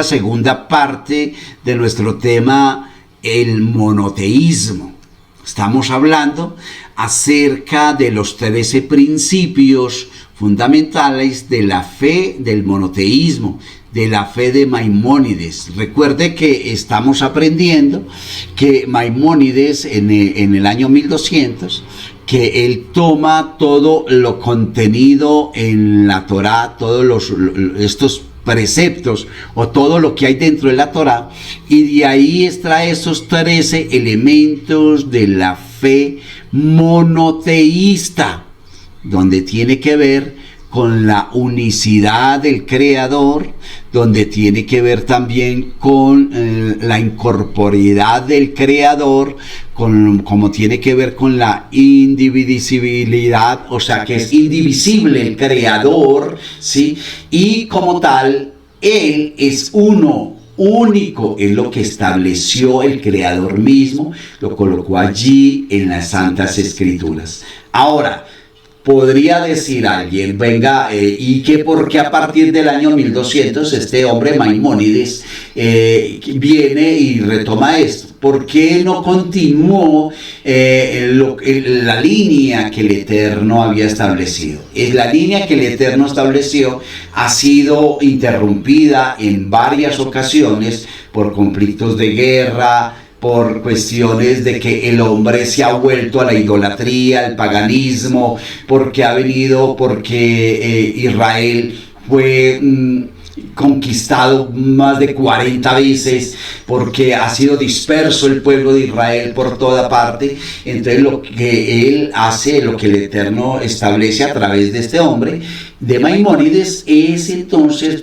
esta segunda parte de nuestro tema, el monoteísmo. Estamos hablando acerca de los 13 principios fundamentales de la fe del monoteísmo, de la fe de Maimónides. Recuerde que estamos aprendiendo que Maimónides en el año 1200, que él toma todo lo contenido en la Torá, todos estos preceptos o todo lo que hay dentro de la Torá, y de ahí extrae esos 13 elementos de la fe monoteísta, donde tiene que ver con la unicidad del Creador, donde tiene que ver también con la incorporeidad del Creador, como tiene que ver con la indivisibilidad, o sea que es indivisible el Creador, ¿sí? Y como tal, Él es uno, único, es lo que estableció el Creador mismo, lo colocó allí en las Santas Escrituras. Ahora, podría decir alguien, venga, y que porque a partir del año 1200 este hombre Maimónides viene y retoma esto. ¿Por qué no continuó la línea que el Eterno había establecido? La línea que el Eterno estableció ha sido interrumpida en varias ocasiones por conflictos de guerra, por cuestiones de que el hombre se ha vuelto a la idolatría, al paganismo, porque Israel fue conquistado más de 40 veces, porque ha sido disperso el pueblo de Israel por toda parte. Entonces lo que él hace, lo que el Eterno establece a través de este hombre, de Maimónides, es entonces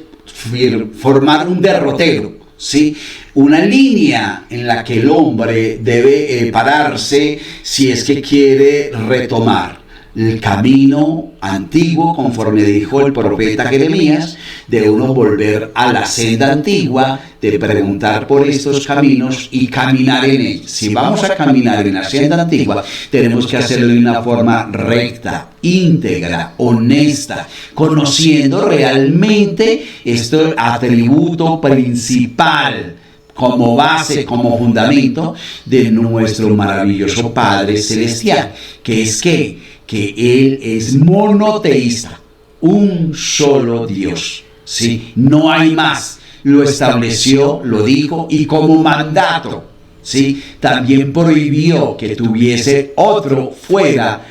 formar un derrotero, ¿sí? Una línea en la que el hombre debe pararse si es que quiere retomar el camino antiguo, conforme dijo el profeta Jeremías, de uno volver a la senda antigua, de preguntar por estos caminos y caminar en ellos. Si vamos a caminar en la senda antigua, tenemos que hacerlo de una forma recta, íntegra, honesta, conociendo realmente este atributo principal como base, como fundamento de nuestro maravilloso Padre Celestial, que es que Él es monoteísta, un solo Dios, ¿sí? No hay más. Lo estableció, lo dijo, y como mandato, ¿sí? También prohibió que tuviese otro fuera,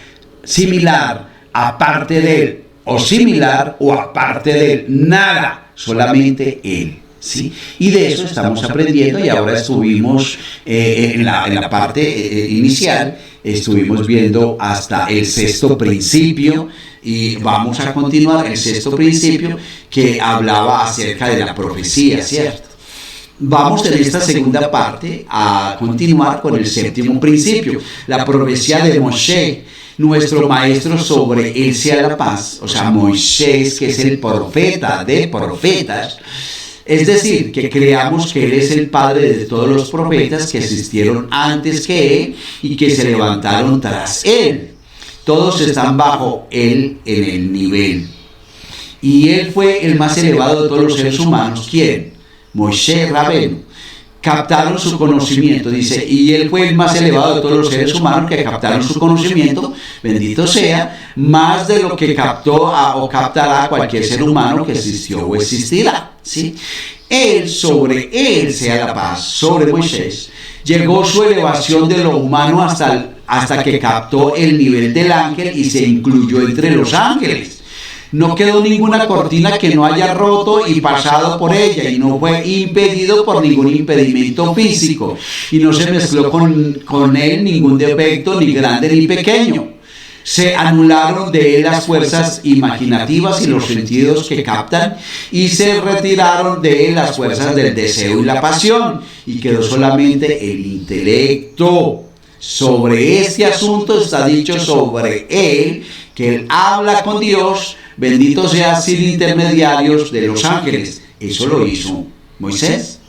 similar, aparte de Él, o similar o aparte de Él, nada, solamente Él. ¿Sí? Y de eso estamos aprendiendo, y ahora estuvimos en la parte inicial, estuvimos viendo hasta el sexto principio, y vamos a continuar el sexto principio que hablaba acerca de la profecía, ¿cierto? Vamos en esta segunda parte a continuar con el séptimo principio, la profecía de Moshe, nuestro maestro, sobre él sea la paz. O sea, Moisés, que es el profeta de profetas. Es decir, que creamos que Él es el Padre de todos los profetas que existieron antes que Él y que se levantaron tras Él. Todos están bajo Él en el nivel. Y Él fue el más elevado de todos los seres humanos. ¿Quién? Moshe Rabenu. Captaron su conocimiento, dice, y Él fue el más elevado de todos los seres humanos que captaron su conocimiento, bendito sea, más de lo que captó o captará cualquier ser humano que existió o existirá, ¿sí? Él, sobre Él sea la paz, sobre Moisés, llegó su elevación de lo humano hasta que captó el nivel del ángel y se incluyó entre los ángeles. No quedó ninguna cortina que no haya roto y pasado por ella, y no fue impedido por ningún impedimento físico, y no se mezcló con él ningún defecto, ni grande ni pequeño. Se anularon de él las fuerzas imaginativas y los sentidos que captan, y se retiraron de él las fuerzas del deseo y la pasión, y quedó solamente el intelecto. Sobre este asunto está dicho sobre él, que él habla con Dios, bendito sea, sin intermediarios de los ángeles. Eso lo hizo Moisés.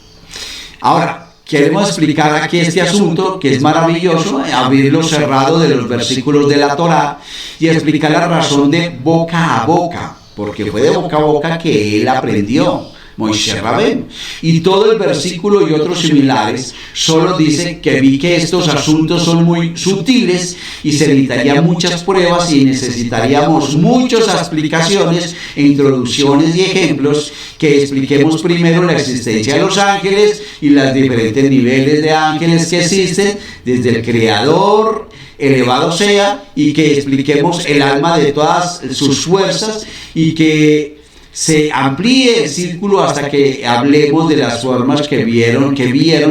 Ahora, queremos explicar aquí este asunto, que es maravilloso, abrir lo cerrado de los versículos de la Torá y explicar la razón de boca a boca, porque fue de boca a boca que él aprendió. Moisés Rabén. Y todo el versículo y otros similares solo dice que vi que estos asuntos son muy sutiles y se necesitarían muchas pruebas y necesitaríamos muchas explicaciones e introducciones y ejemplos que expliquemos primero la existencia de los ángeles y los diferentes niveles de ángeles que existen, desde el Creador, elevado sea, y que expliquemos el alma de todas sus fuerzas y que se amplíe el círculo hasta que hablemos de las formas que vieron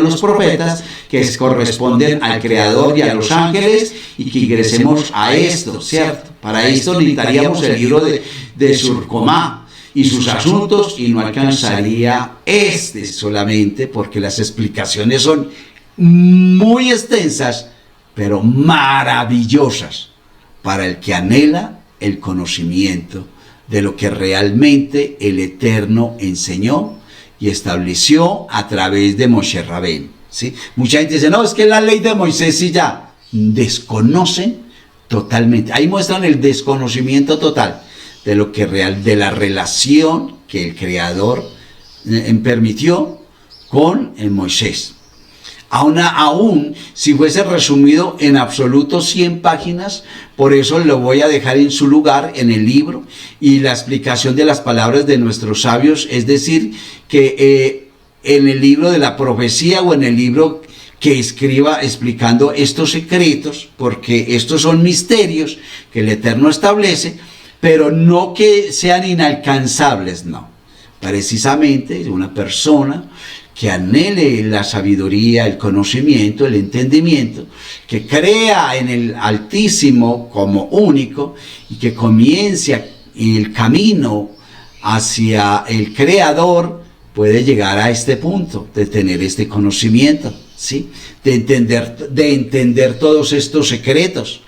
los profetas, que corresponden al Creador y a los ángeles, y que ingresemos a esto, ¿cierto? Para esto necesitaríamos el libro de Surcomá y sus asuntos, y no alcanzaría solamente, porque las explicaciones son muy extensas, pero maravillosas para el que anhela el conocimiento de lo que realmente el Eterno enseñó y estableció a través de Moshe Rabén, ¿sí? Mucha gente dice, no, es que la ley de Moisés y ya. Desconocen totalmente. Ahí muestran el desconocimiento total de lo que de la relación que el Creador permitió con Moisés. Aún si fuese resumido en absoluto 100 páginas, por eso lo voy a dejar en su lugar en el libro y la explicación de las palabras de nuestros sabios, es decir, que en el libro de la profecía o en el libro que escriba explicando estos secretos, porque estos son misterios que el Eterno establece, pero no que sean inalcanzables, no. Precisamente una persona que anhele la sabiduría, el conocimiento, el entendimiento, que crea en el Altísimo como único y que comience el camino hacia el Creador, puede llegar a este punto de tener este conocimiento, ¿sí? De entender todos estos secretos.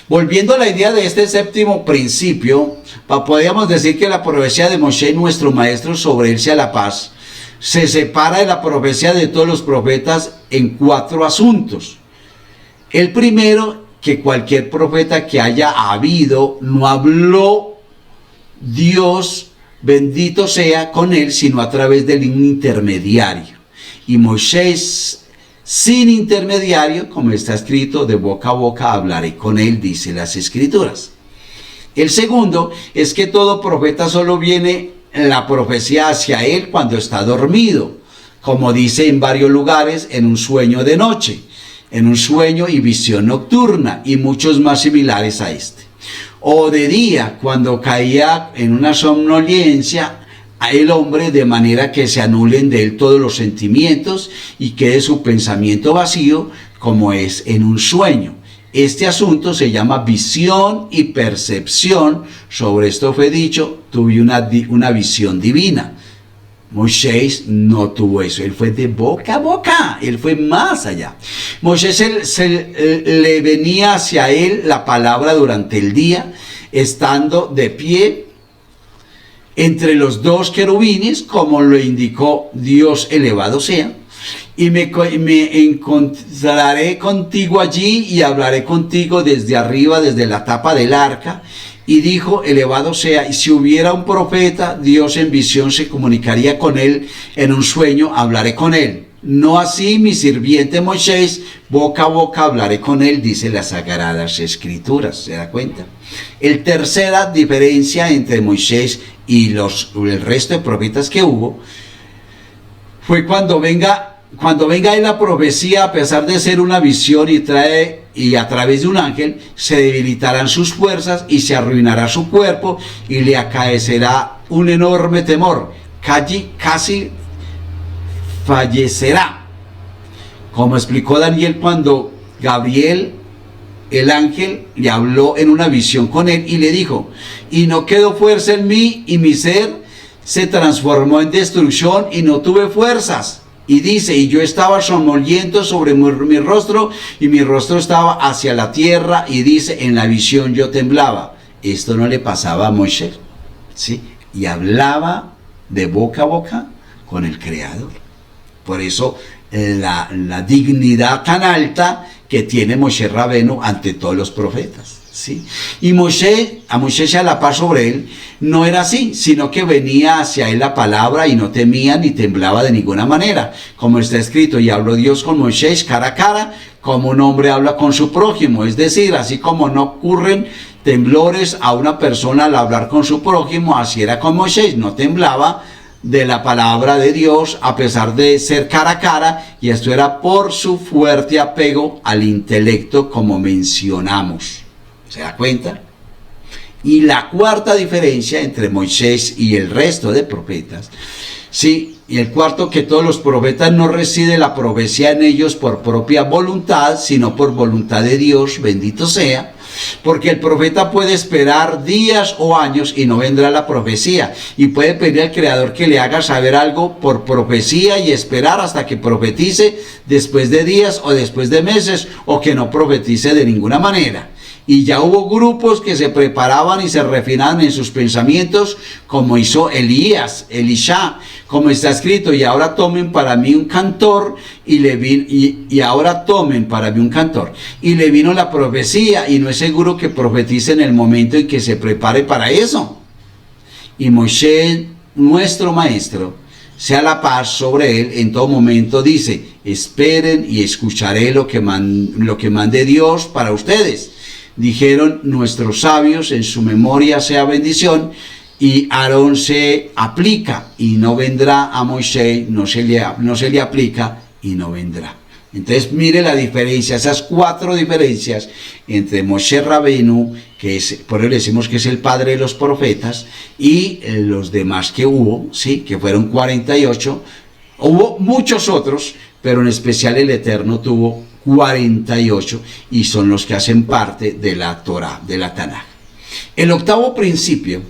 Volviendo a la idea de este séptimo principio, podríamos decir que la profecía de Moshe, nuestro maestro, sobre él sea la paz, se separa de la profecía de todos los profetas en 4 asuntos. El primero, que cualquier profeta que haya habido no habló Dios, bendito sea, con él, sino a través de un intermediario. Y Moisés, sin intermediario, como está escrito, de boca a boca hablaré con él, dice las Escrituras. El segundo es que todo profeta solo viene la profecía hacia él cuando está dormido, como dice en varios lugares, en un sueño de noche, en un sueño y visión nocturna, y muchos más similares a este. O de día, cuando caía en una somnolencia a el hombre, de manera que se anulen de él todos los sentimientos y quede su pensamiento vacío, como es en un sueño. Este asunto se llama visión y percepción. Sobre esto fue dicho, tuve una visión divina. Moisés no tuvo eso, él fue de boca a boca, él fue más allá. Moisés le venía hacia él la palabra durante el día, estando de pie entre los 2 querubines, como lo indicó Dios elevado sea. Y me encontraré contigo allí y hablaré contigo desde arriba, desde la tapa del arca. Y dijo, elevado sea, y si hubiera un profeta, Dios en visión se comunicaría con él, en un sueño hablaré con él. No así mi sirviente Moisés, boca a boca hablaré con él, dice las Sagradas Escrituras. ¿Se da cuenta? El tercera diferencia entre Moisés y el resto de profetas que hubo fue cuando venga en la profecía, a pesar de ser una visión y a través de un ángel, se debilitarán sus fuerzas y se arruinará su cuerpo y le acaecerá un enorme temor, casi fallecerá. Como explicó Daniel cuando Gabriel, el ángel, le habló en una visión con él y le dijo, y no quedó fuerza en mí y mi ser se transformó en destrucción y no tuve fuerzas. Y dice, y yo estaba somnoliento sobre mi rostro, y mi rostro estaba hacia la tierra, y dice, en la visión yo temblaba. Esto no le pasaba a Moisés, ¿sí? Y hablaba de boca a boca con el Creador. Por eso la dignidad tan alta que tiene Moshe Rabenu ante todos los profetas, ¿sí? Y a Moisés y a la paz sobre él, no era así, sino que venía hacia él la palabra y no temía ni temblaba de ninguna manera, como está escrito, y habló Dios con Moisés cara a cara, como un hombre habla con su prójimo, es decir, así como no ocurren temblores a una persona al hablar con su prójimo, así era con Moisés, no temblaba de la palabra de Dios a pesar de ser cara a cara, y esto era por su fuerte apego al intelecto, como mencionamos. ¿Se da cuenta? Y la cuarta diferencia entre Moisés y el resto de profetas, sí, y el cuarto, que todos los profetas no reside la profecía en ellos por propia voluntad, sino por voluntad de Dios, bendito sea, porque el profeta puede esperar días o años y no vendrá la profecía, y puede pedir al Creador que le haga saber algo por profecía y esperar hasta que profetice después de días o después de meses, o que no profetice de ninguna manera. Y ya hubo grupos que se preparaban y se refinaban en sus pensamientos, como hizo Elías, Elisha, como está escrito, y ahora tomen para mí un cantor, y le vino la profecía, y no es seguro que profetice en el momento en que se prepare para eso. Y Moisés, nuestro maestro, sea la paz sobre él, en todo momento dice, esperen y escucharé lo que mande Dios para ustedes. Dijeron nuestros sabios, en su memoria sea bendición, y Aarón se aplica y no vendrá, a Moisés no se le aplica y no vendrá. Entonces mire la diferencia, esas cuatro diferencias entre Moshe Rabbeinu, que es, por eso le decimos que es el padre de los profetas, y los demás que hubo, ¿sí? Que fueron 48, hubo muchos otros, pero en especial el Eterno tuvo 48, y son los que hacen parte de la Torah, de la Tanaj. El octavo principio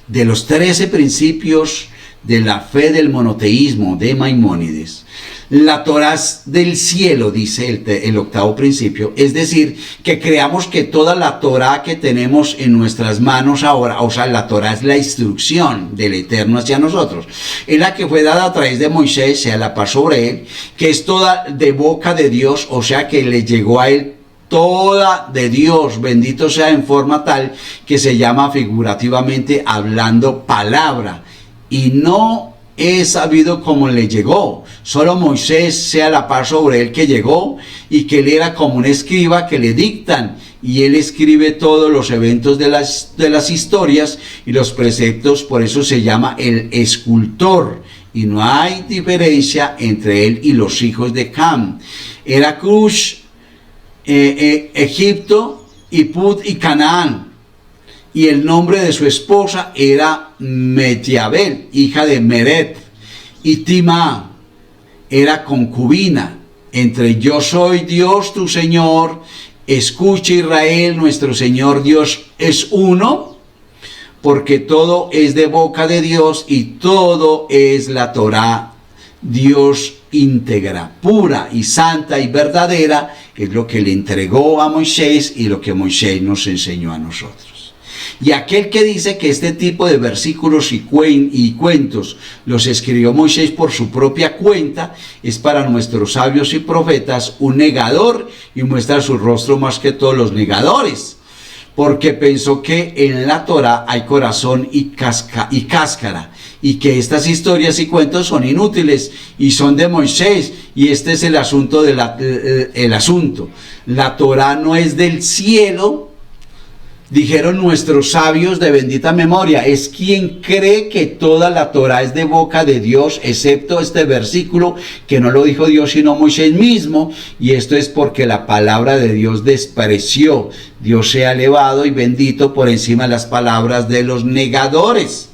de los 13 principios de la fe del monoteísmo de Maimónides, la Torah del cielo, dice el octavo principio, es decir, que creamos que toda la Torah que tenemos en nuestras manos ahora, o sea, la Torah es la instrucción del Eterno hacia nosotros, es la que fue dada a través de Moisés, sea la paz sobre él, que es toda de boca de Dios, o sea, que le llegó a él toda de Dios, bendito sea, en forma tal que se llama figurativamente hablando palabra, y no he sabido cómo le llegó, solo Moisés, sea la paz sobre él, que llegó, y que él era como un escriba que le dictan, y él escribe todos los eventos de las historias y los preceptos, por eso se llama el escultor, y no hay diferencia entre él y los hijos de Cam. Era Cush, Egipto, y Put y Canaán, y el nombre de su esposa era Metiabel, hija de Meret, y Timá era concubina. Entre yo soy Dios tu Señor, escucha Israel, nuestro Señor Dios es uno, porque todo es de boca de Dios y todo es la Torá, Dios íntegra, pura y santa y verdadera, es lo que le entregó a Moisés y lo que Moisés nos enseñó a nosotros. Y aquel que dice que este tipo de versículos y cuentos los escribió Moisés por su propia cuenta, es para nuestros sabios y profetas un negador, y muestra su rostro más que todos los negadores, porque pensó que en la Torah hay corazón y cáscara, y que estas historias y cuentos son inútiles y son de Moisés, y este es el asunto el asunto. La Torah no es del cielo, dijeron nuestros sabios de bendita memoria, es quien cree que toda la Torah es de boca de Dios, excepto este versículo que no lo dijo Dios sino Moisés mismo, y esto es porque la palabra de Dios despreció. Dios sea elevado y bendito por encima de las palabras de los negadores.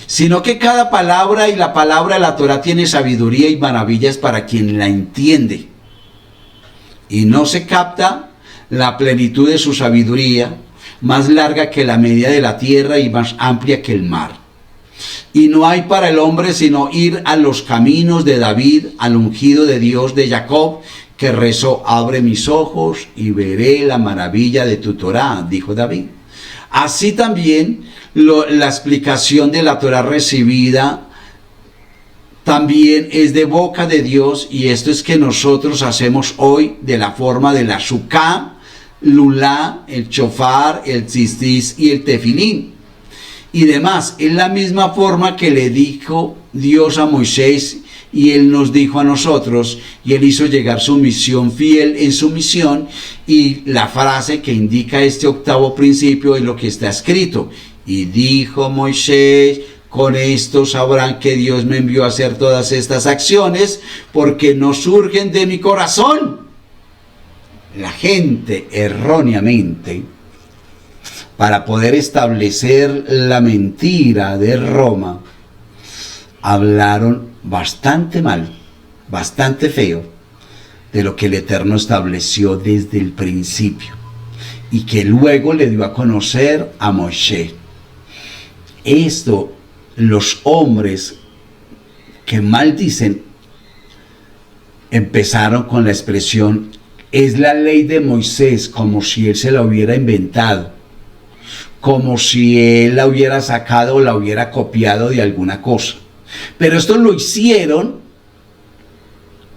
Sino que cada palabra y la palabra de la Torah tiene sabiduría y maravillas para quien la entiende, y no se capta la plenitud de su sabiduría, más larga que la media de la tierra y más amplia que el mar. Y no hay para el hombre sino ir a los caminos de David, al ungido de Dios de Jacob, que rezó, abre mis ojos y veré la maravilla de tu Torá, dijo David. Así también la explicación de la Torá recibida también es de boca de Dios, y esto es que nosotros hacemos hoy de la forma de la Sukkah, lulá, el chofar, el tzitzis y el tefilín y demás. Es la misma forma que le dijo Dios a Moisés y él nos dijo a nosotros, y él hizo llegar su misión fiel en su misión, y la frase que indica este octavo principio es lo que está escrito. Y dijo Moisés: con esto sabrán que Dios me envió a hacer todas estas acciones, porque no surgen de mi corazón. La gente erróneamente, para poder establecer la mentira de Roma, hablaron bastante mal, bastante feo, de lo que el Eterno estableció desde el principio y que luego le dio a conocer a Moshe. Esto, los hombres que maldicen empezaron con la expresión: es la ley de Moisés, como si él se la hubiera inventado, como si él la hubiera sacado o la hubiera copiado de alguna cosa. Pero esto lo hicieron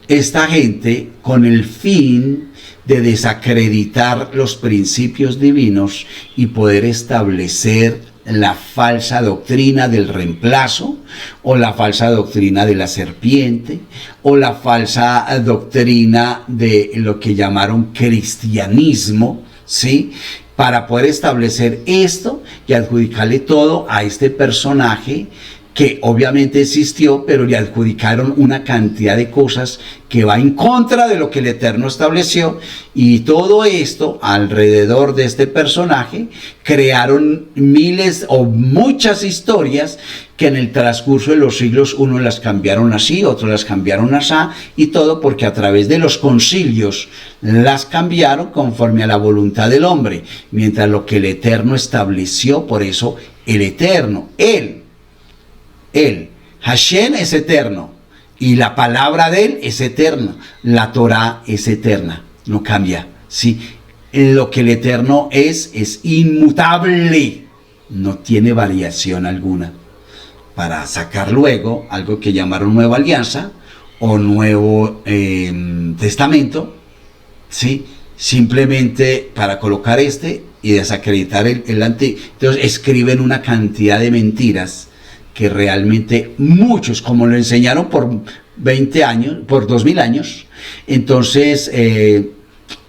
esta gente con el fin de desacreditar los principios divinos y poder establecer la falsa doctrina del reemplazo, o la falsa doctrina de la serpiente, o la falsa doctrina de lo que llamaron cristianismo, ¿sí? Para poder establecer esto y adjudicarle todo a este personaje que obviamente existió, pero le adjudicaron una cantidad de cosas que va en contra de lo que el Eterno estableció, y todo esto alrededor de este personaje crearon miles o muchas historias que en el transcurso de los siglos unos las cambiaron así, otros las cambiaron así, y todo porque a través de los concilios las cambiaron conforme a la voluntad del hombre, mientras lo que el Eterno estableció. Por eso el Eterno, Él, Hashem, es eterno, y la palabra de él es eterna, la Torá es eterna, no cambia, ¿sí? Lo que el Eterno es inmutable, no tiene variación alguna. Para sacar luego algo que llamaron Nueva Alianza o Nuevo Testamento, ¿sí? Simplemente para colocar y desacreditar el antiguo. Entonces escriben una cantidad de mentiras que realmente muchos, como lo enseñaron por 20 años, por 2000 años, entonces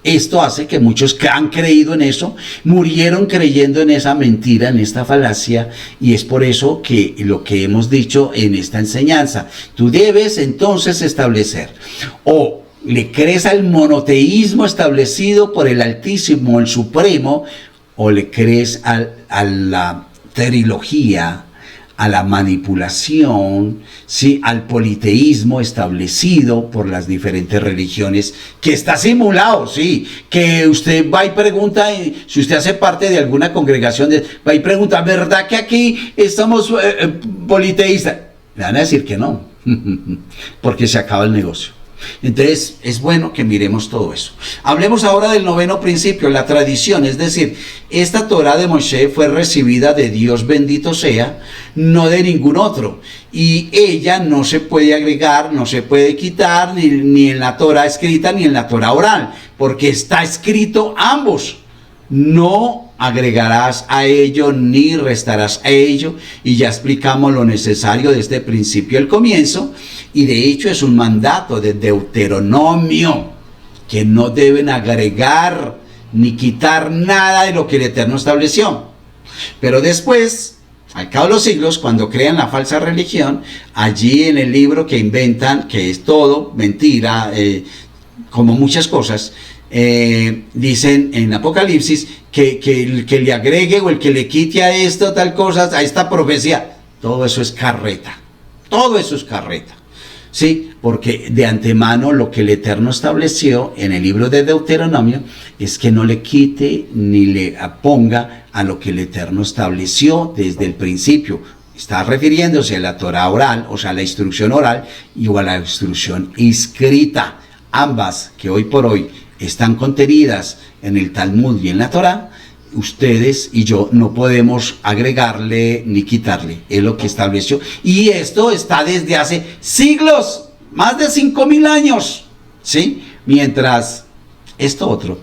esto hace que muchos que han creído en eso, murieron creyendo en esa mentira, en esta falacia, y es por eso que lo que hemos dicho en esta enseñanza, tú debes entonces establecer, o le crees al monoteísmo establecido por el Altísimo, el Supremo, o le crees a la trilogía, a la manipulación, ¿sí? Al politeísmo establecido por las diferentes religiones, que está simulado, sí, que usted va y pregunta, si usted hace parte de alguna congregación, va y pregunta, ¿verdad que aquí estamos politeístas? Le van a decir que no, porque se acaba el negocio. Entonces es bueno que miremos todo eso. Hablemos ahora del noveno principio, la tradición, es decir, esta Torá de Moshe fue recibida de Dios bendito sea, no de ningún otro, y ella no se puede agregar, no se puede quitar, ni en la Torá escrita ni en la Torá oral, porque está escrito ambos. No agregarás a ello ni restarás a ello, y ya explicamos lo necesario de este principio al comienzo, y de hecho es un mandato de Deuteronomio, que no deben agregar ni quitar nada de lo que el Eterno estableció. Pero después, al cabo de los siglos, cuando crean la falsa religión, allí en el libro que inventan, que es todo mentira, como muchas cosas, dicen en Apocalipsis que el que le agregue o el que le quite a esto tal cosa, a esta profecía, todo eso es carreta, todo eso es carreta, ¿sí? Porque de antemano lo que el Eterno estableció en el libro de Deuteronomio es que no le quite ni le ponga a lo que el Eterno estableció desde el principio. Está refiriéndose a la Torah oral, o sea, a la instrucción oral, y a la instrucción escrita, ambas que hoy por hoy están contenidas en el Talmud y en la Torá. Ustedes y yo no podemos agregarle ni quitarle, es lo que estableció, y esto está desde hace siglos, más de 5000 años, ¿sí? Mientras esto otro,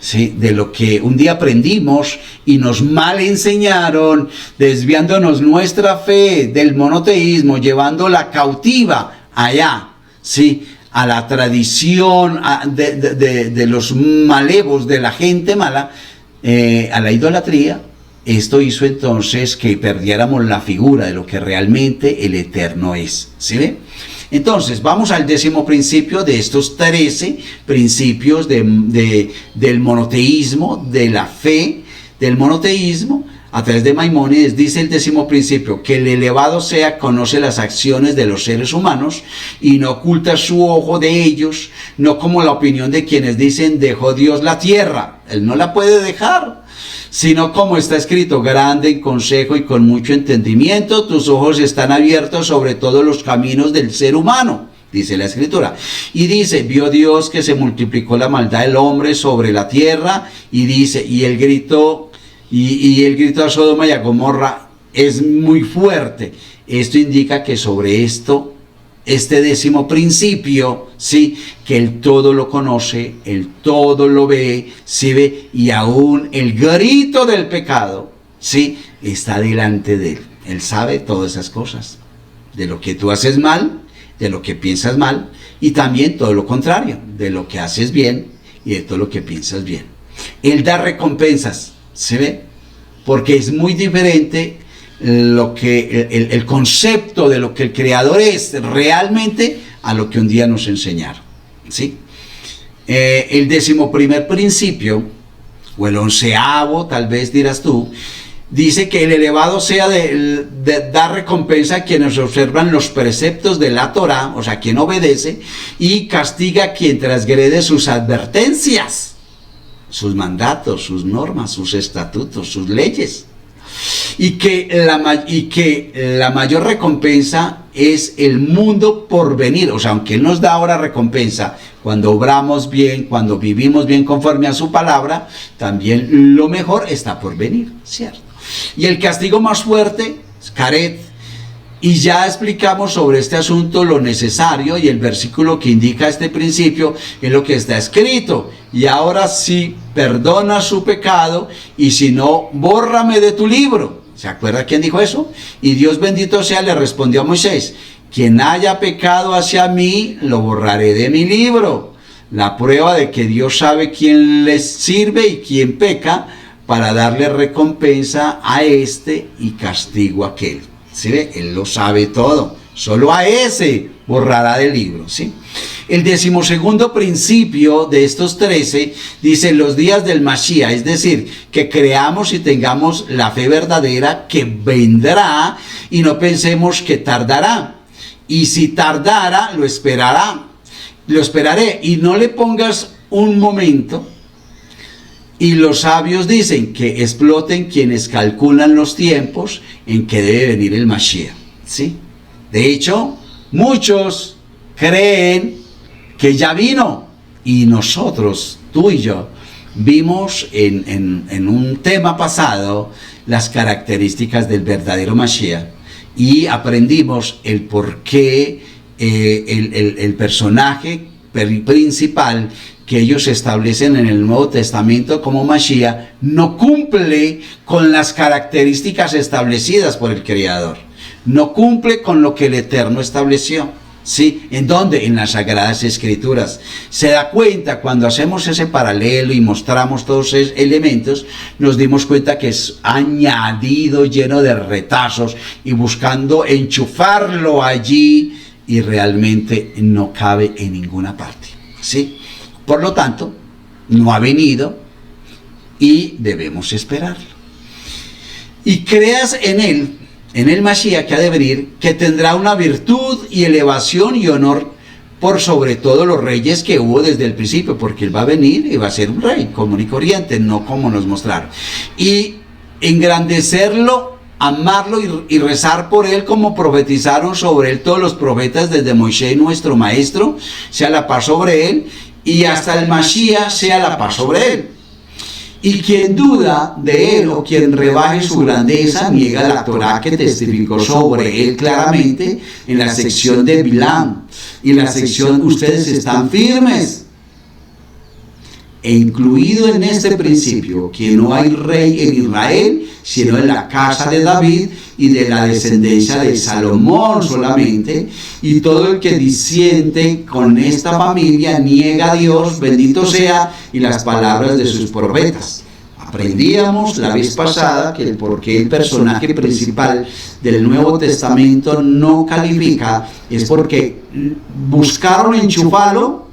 ¿sí? De lo que un día aprendimos y nos mal enseñaron, desviándonos nuestra fe del monoteísmo, llevándola cautiva allá, ¿sí? A la tradición de los malevos, de la gente mala, a la idolatría. Esto hizo entonces que perdiéramos la figura de lo que realmente el Eterno es. ¿Sí ve? Entonces, vamos al 10º principio de estos 13 principios del monoteísmo, de la fe del monoteísmo. A través de Maimónides dice el 10º principio, que el elevado sea conoce las acciones de los seres humanos y no oculta su ojo de ellos, no como la opinión de quienes dicen dejó Dios la tierra. Él no la puede dejar, sino como está escrito, grande en consejo y con mucho entendimiento, tus ojos están abiertos sobre todos los caminos del ser humano, dice la escritura. Y dice, vio Dios que se multiplicó la maldad del hombre sobre la tierra, y dice, y él gritó a Sodoma y a Gomorra es muy fuerte. Esto indica que sobre esto, este 10º principio, ¿sí? Que él todo lo conoce, él todo lo ve, ¿sí ve? Y aún el grito del pecado, ¿sí? Está delante de él. Él sabe todas esas cosas, de lo que tú haces mal, de lo que piensas mal, y también todo lo contrario, de lo que haces bien y de todo lo que piensas bien. Él da recompensas, ¿se ve? Porque es muy diferente lo que el concepto de lo que el Creador es realmente a lo que un día nos enseñaron, ¿sí? El 11º principio, o el 11º, tal vez dirás tú, dice que el elevado sea de dar recompensa a quienes observan los preceptos de la Torá, o sea, quien obedece, y castiga a quien transgrede sus advertencias, sus mandatos, sus normas, sus estatutos, sus leyes. Y que la mayor recompensa es el mundo por venir. O sea, aunque Él nos da ahora recompensa, cuando obramos bien, cuando vivimos bien conforme a su palabra, también lo mejor está por venir, ¿cierto? Y el castigo más fuerte es Karet. Y ya explicamos sobre este asunto lo necesario, y el versículo que indica este principio es lo que está escrito. Y ahora sí, perdona su pecado, y si no, bórrame de tu libro. ¿Se acuerda quién dijo eso? Y Dios bendito sea, le respondió a Moisés, quien haya pecado hacia mí, lo borraré de mi libro. La prueba de que Dios sabe quién les sirve y quién peca, para darle recompensa a este y castigo a aquel. ¿Sí ve? Él lo sabe todo, solo a ese borrará del libro, ¿sí? El 12º principio de estos 13 dice los días del Mashiach, es decir, que creamos y tengamos la fe verdadera que vendrá y no pensemos que tardará. Y si tardara, lo esperaré, y no le pongas un momento. Y los sabios dicen que exploten quienes calculan los tiempos en que debe venir el Mashiach, ¿sí? De hecho, muchos creen que ya vino, y nosotros, tú y yo, vimos en un tema pasado las características del verdadero Mashiach, y aprendimos el por qué el personaje principal que ellos establecen en el Nuevo Testamento como Mashiach no cumple con las características establecidas por el Creador, no cumple con lo que el Eterno estableció, ¿sí? ¿En dónde? En las Sagradas Escrituras. Se da cuenta cuando hacemos ese paralelo y mostramos todos esos elementos, nos dimos cuenta que es añadido, lleno de retazos y buscando enchufarlo allí, y realmente no cabe en ninguna parte, ¿sí? Por lo tanto, no ha venido y debemos esperarlo. Y creas en él, en el Mashiach que ha de venir, que tendrá una virtud y elevación y honor por sobre todos los reyes que hubo desde el principio, porque él va a venir y va a ser un rey común y corriente, no como nos mostraron. Y engrandecerlo, amarlo y rezar por él como profetizaron sobre él todos los profetas desde Moisés, nuestro maestro, sea la paz sobre él, y hasta el Mashiach sea la paz sobre él. Y quien duda de él o quien rebaje su grandeza, niega la Torá que testificó sobre él claramente en la sección de Bilam. Y la sección, ustedes están firmes. e incluido en este principio que no hay rey en Israel, sino en la casa de David y de la descendencia de Salomón solamente, y todo el que disiente con esta familia niega a Dios, bendito sea, y las palabras de sus profetas. Aprendíamos la vez pasada que el por qué el personaje principal del Nuevo Testamento no califica es porque buscaron enchufarlo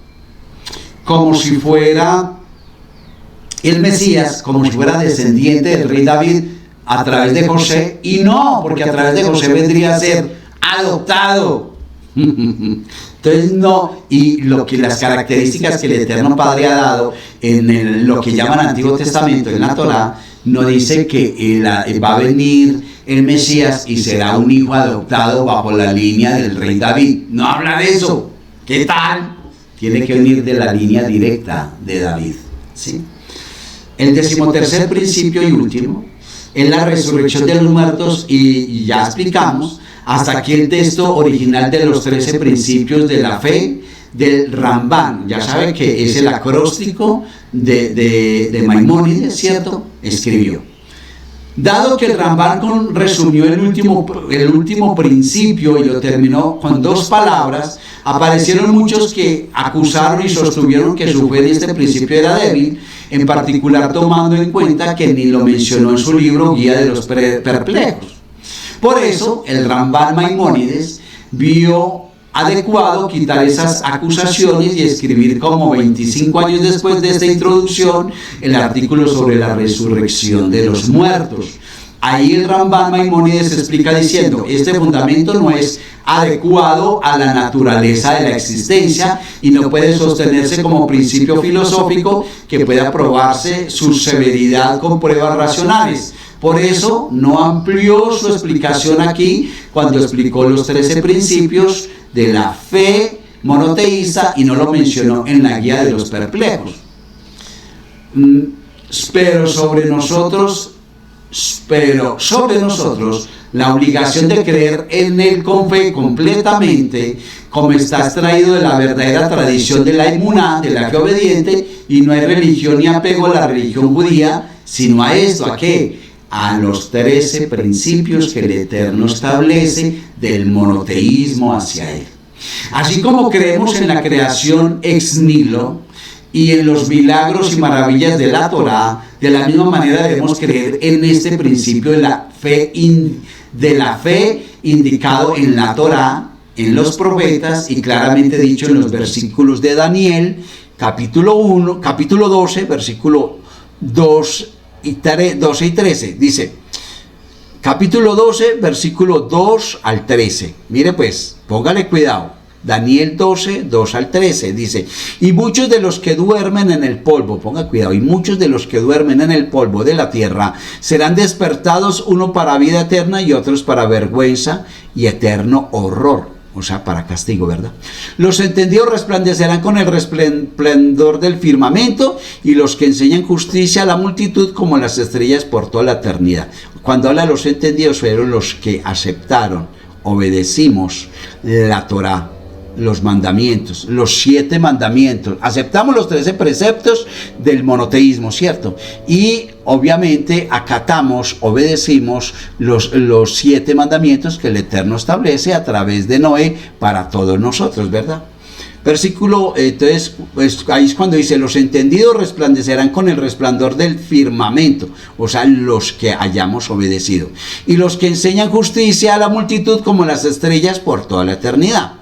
como si fuera el Mesías, como si fuera descendiente del rey David a través de José, y no, porque a través de José vendría a ser adoptado. Entonces no, y las características que el Eterno Padre ha dado en lo que llaman Antiguo Testamento, en la Torá, no dice que va a venir el Mesías y será un hijo adoptado bajo la línea del rey David. No habla de eso. ¿Qué tal? Tiene que venir de la línea directa de David, ¿sí? El 13º principio y último es la resurrección de los muertos, y ya explicamos hasta aquí el texto original de los 13 principios de la fe del Rambam. Ya sabe que es el acróstico de Maimónides, ¿cierto? Escribió. Dado que el Rambam resumió el último principio y lo terminó con 2 palabras, aparecieron muchos que acusaron y sostuvieron que su fe en este principio era débil, en particular tomando en cuenta que ni lo mencionó en su libro Guía de los Perplejos. Por eso, el Rambam Maimónides vio adecuado quitar esas acusaciones y escribir como 25 años después de esta introducción el artículo sobre la resurrección de los muertos. Ahí el Rambam Maimónides explica diciendo: este fundamento no es adecuado a la naturaleza de la existencia y no puede sostenerse como principio filosófico que pueda probarse su severidad con pruebas racionales. Por eso no amplió su explicación aquí cuando explicó los 13 principios de la fe monoteísta y no lo mencionó en la Guía de los Perplejos. Pero sobre nosotros la obligación de creer en él con fe completamente, como está extraído de la verdadera tradición de la emuná, de la fe obediente, y no hay religión ni apego a la religión judía, sino a esto, ¿a qué? A los 13 principios que el Eterno establece del monoteísmo hacia él. Así como creemos en la creación ex nihilo y en los milagros y maravillas de la Torá, de la misma manera debemos creer en este principio de la fe indicado en la Torá, en los profetas y claramente dicho en los versículos de Daniel, capítulo 12, versículo 12 y 13, dice, capítulo 12, versículo 2 al 13, mire pues, póngale cuidado, Daniel 12, 2 al 13, dice, y muchos de los que duermen en el polvo, ponga cuidado, y muchos de los que duermen en el polvo de la tierra serán despertados, uno para vida eterna y otros para vergüenza y eterno horror. O sea, para castigo, ¿verdad? Los entendidos resplandecerán con el resplandor del firmamento, y los que enseñan justicia a la multitud como las estrellas por toda la eternidad. Cuando habla de los entendidos, fueron los que aceptaron, obedecimos la Torá, los mandamientos, los 7 mandamientos, aceptamos los 13 preceptos del monoteísmo, ¿cierto? Y obviamente acatamos, obedecimos los 7 mandamientos que el Eterno establece a través de Noé para todos nosotros, ¿verdad? Versículo, entonces, pues ahí es cuando dice, los entendidos resplandecerán con el resplandor del firmamento, o sea, los que hayamos obedecido, y los que enseñan justicia a la multitud como las estrellas por toda la eternidad.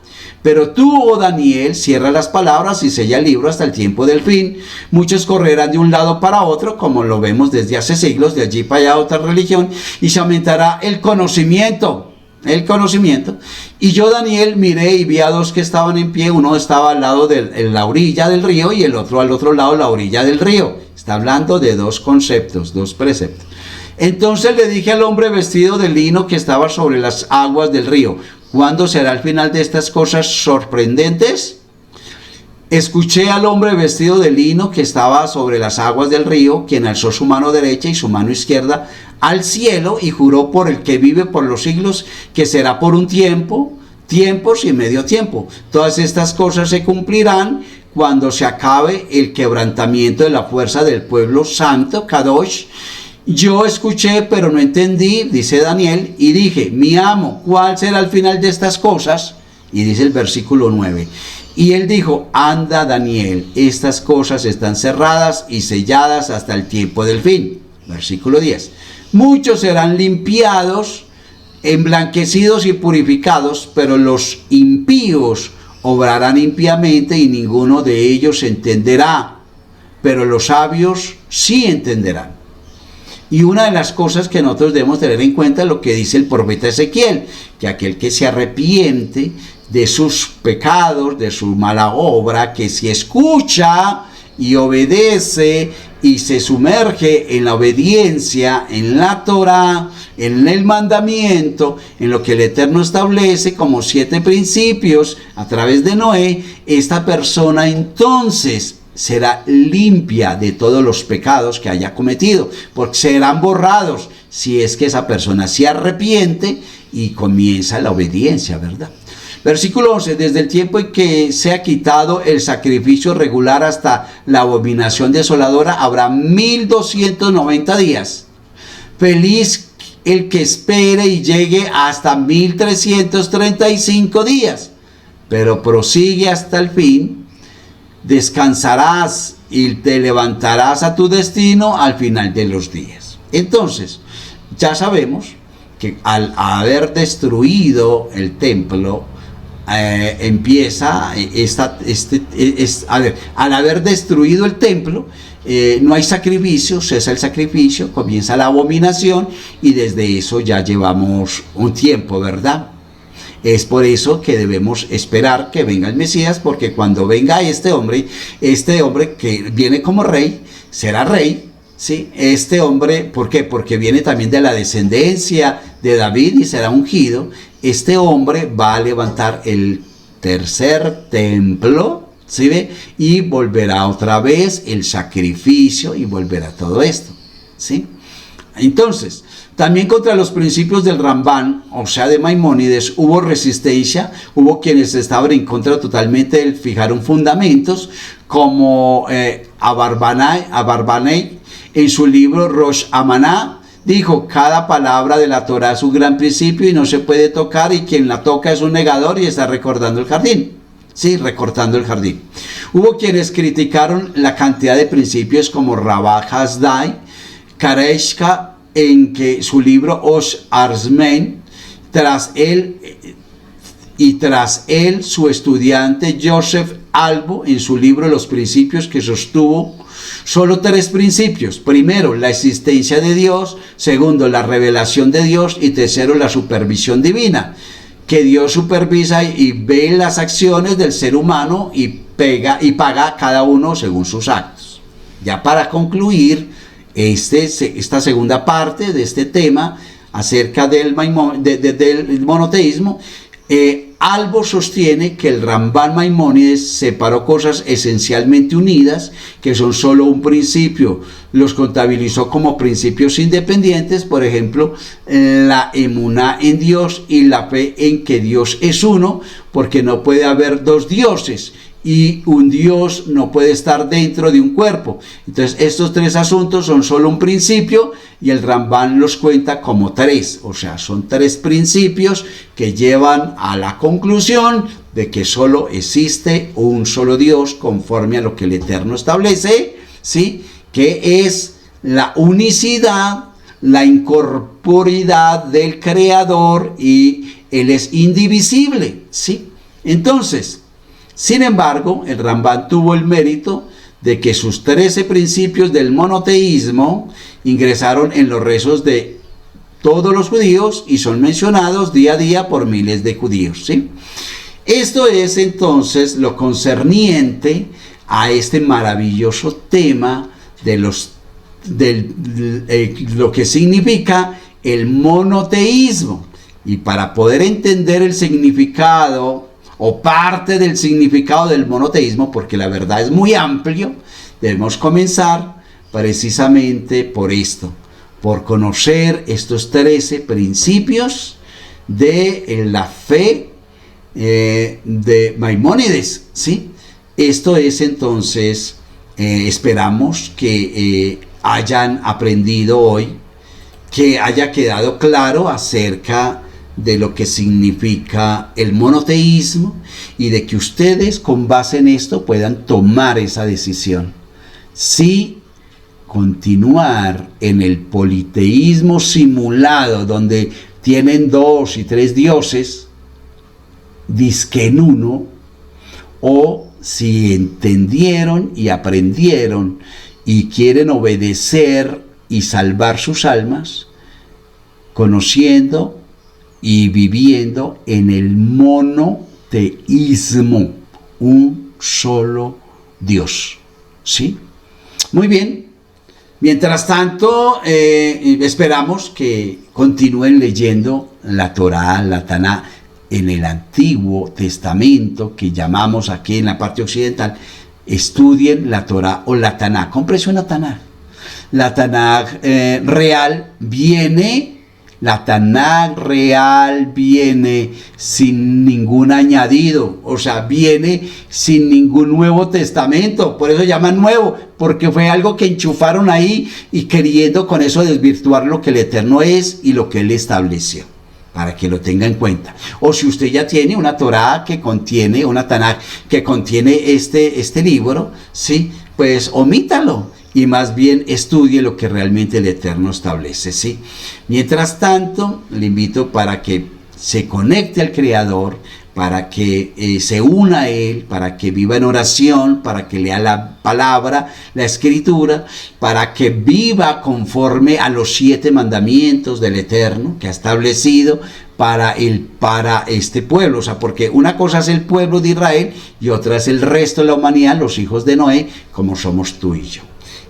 Pero tú, oh Daniel, cierra las palabras y sella el libro hasta el tiempo del fin. Muchos correrán de un lado para otro, como lo vemos desde hace siglos, de allí para allá otra religión, y se aumentará el conocimiento. Y yo, Daniel, miré y vi a 2 que estaban en pie. Uno estaba al lado de la orilla del río y el otro al otro lado, la orilla del río. Está hablando de 2 conceptos, 2 preceptos. Entonces le dije al hombre vestido de lino que estaba sobre las aguas del río, ¿cuándo será el final de estas cosas sorprendentes? Escuché al hombre vestido de lino que estaba sobre las aguas del río, quien alzó su mano derecha y su mano izquierda al cielo y juró por el que vive por los siglos que será por un tiempo, tiempos y medio tiempo. Todas estas cosas se cumplirán cuando se acabe el quebrantamiento de la fuerza del pueblo santo, Kadosh. Yo escuché, pero no entendí, dice Daniel, y dije, mi amo, ¿cuál será el final de estas cosas? Y dice el versículo 9. Y él dijo, anda Daniel, estas cosas están cerradas y selladas hasta el tiempo del fin. Versículo 10. Muchos serán limpiados, emblanquecidos y purificados, pero los impíos obrarán impíamente y ninguno de ellos entenderá, pero los sabios sí entenderán. Y una de las cosas que nosotros debemos tener en cuenta es lo que dice el profeta Ezequiel, que aquel que se arrepiente de sus pecados, de su mala obra, que si escucha y obedece y se sumerge en la obediencia, en la Torá, en el mandamiento, en lo que el Eterno establece como 7 principios a través de Noé, esta persona entonces será limpia de todos los pecados que haya cometido, porque serán borrados si es que esa persona se arrepiente y comienza la obediencia, ¿verdad? Versículo 11, desde el tiempo en que sea quitado el sacrificio regular hasta la abominación desoladora, habrá 1290 días. Feliz el que espere y llegue hasta 1335 días, pero prosigue hasta el fin. Descansarás y te levantarás a tu destino al final de los días. Entonces, ya sabemos que al haber destruido el templo, al haber destruido el templo, no hay sacrificio, cesa el sacrificio, comienza la abominación, y desde eso ya llevamos un tiempo, ¿verdad? Es por eso que debemos esperar que venga el Mesías, porque cuando venga este hombre que viene como rey, será rey, ¿sí? Este hombre, ¿por qué? Porque viene también de la descendencia de David y será ungido. Este hombre va a levantar el tercer templo, ¿sí ve? Y volverá otra vez el sacrificio y volverá todo esto, ¿sí? Entonces, también contra los principios del Rambán, o sea de Maimónides, hubo resistencia, hubo quienes estaban en contra totalmente del fijar fundamentos, como Abarbanel en su libro Rosh Amaná, dijo, cada palabra de la Torah es un gran principio y no se puede tocar, y quien la toca es un negador y está recortando el jardín. Sí, recortando el jardín. Hubo quienes criticaron la cantidad de principios como Rabá Hasdai, Kareshka, en que su libro Osh Arzmen, tras él su estudiante Joseph Albo en su libro Los Principios, que sostuvo solo 3 principios. Primero, la existencia de Dios. Segundo, la revelación de Dios. Y tercero, la supervisión divina, que Dios supervisa y ve las acciones del ser humano y paga cada uno según sus actos. Ya para concluir esta segunda parte de este tema acerca del monoteísmo, Albo sostiene que el Rambán Maimónides separó cosas esencialmente unidas, que son solo un principio, los contabilizó como principios independientes, por ejemplo, la emuná en Dios y la fe en que Dios es uno, porque no puede haber 2 dioses, y un Dios no puede estar dentro de un cuerpo. Entonces estos 3 asuntos son solo un principio, y el Rambán los cuenta como 3, o sea, son 3 principios que llevan a la conclusión de que solo existe un solo Dios, conforme a lo que el Eterno establece, ¿sí? Que es la unicidad, la incorporidad del Creador, y Él es indivisible, ¿sí? Entonces, sin embargo, el Rambán tuvo el mérito de que sus 13 principios del monoteísmo ingresaron en los rezos de todos los judíos y son mencionados día a día por miles de judíos, ¿sí? Esto es entonces lo concerniente a este maravilloso tema de lo que significa el monoteísmo. Y para poder entender el significado o parte del significado del monoteísmo, porque la verdad es muy amplio, debemos comenzar precisamente por esto, por conocer estos 13 principios de la fe de Maimónides, ¿sí? Esto es entonces, esperamos que hayan aprendido hoy, que haya quedado claro acerca de lo que significa el monoteísmo y de que ustedes con base en esto puedan tomar esa decisión. Si continuar en el politeísmo simulado, donde tienen 2 y 3 dioses, dizque en uno, o si entendieron y aprendieron y quieren obedecer y salvar sus almas, conociendo y viviendo en el monoteísmo, un solo Dios. ¿Sí? Muy bien. Mientras tanto, esperamos que continúen leyendo la Torá, la Taná, en el Antiguo Testamento, que llamamos aquí en la parte occidental. Estudien la Torá o la Taná. Cómprese una Taná. La Tanaj real viene, la Tanaj real viene sin ningún añadido, o sea, viene sin ningún Nuevo Testamento. Por eso llaman nuevo, porque fue algo que enchufaron ahí y queriendo con eso desvirtuar lo que el Eterno es y lo que Él estableció, para que lo tenga en cuenta. O si usted ya tiene una Torá que contiene, una Tanaj que contiene este libro, ¿sí? Pues omítalo y más bien estudie lo que realmente el Eterno establece, ¿sí? Mientras tanto, le invito para que se conecte al Creador, para que se una a Él, para que viva en oración, para que lea la palabra, la Escritura, para que viva conforme a los 7 mandamientos del Eterno que ha establecido para este pueblo. O sea, porque una cosa es el pueblo de Israel y otra es el resto de la humanidad, los hijos de Noé, como somos tú y yo.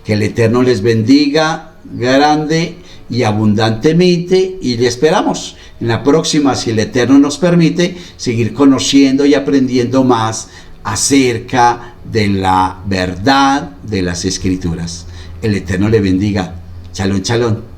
Que el Eterno les bendiga grande y abundantemente, y le esperamos en la próxima, si el Eterno nos permite, seguir conociendo y aprendiendo más acerca de la verdad de las Escrituras. El Eterno le bendiga. Shalom, shalom.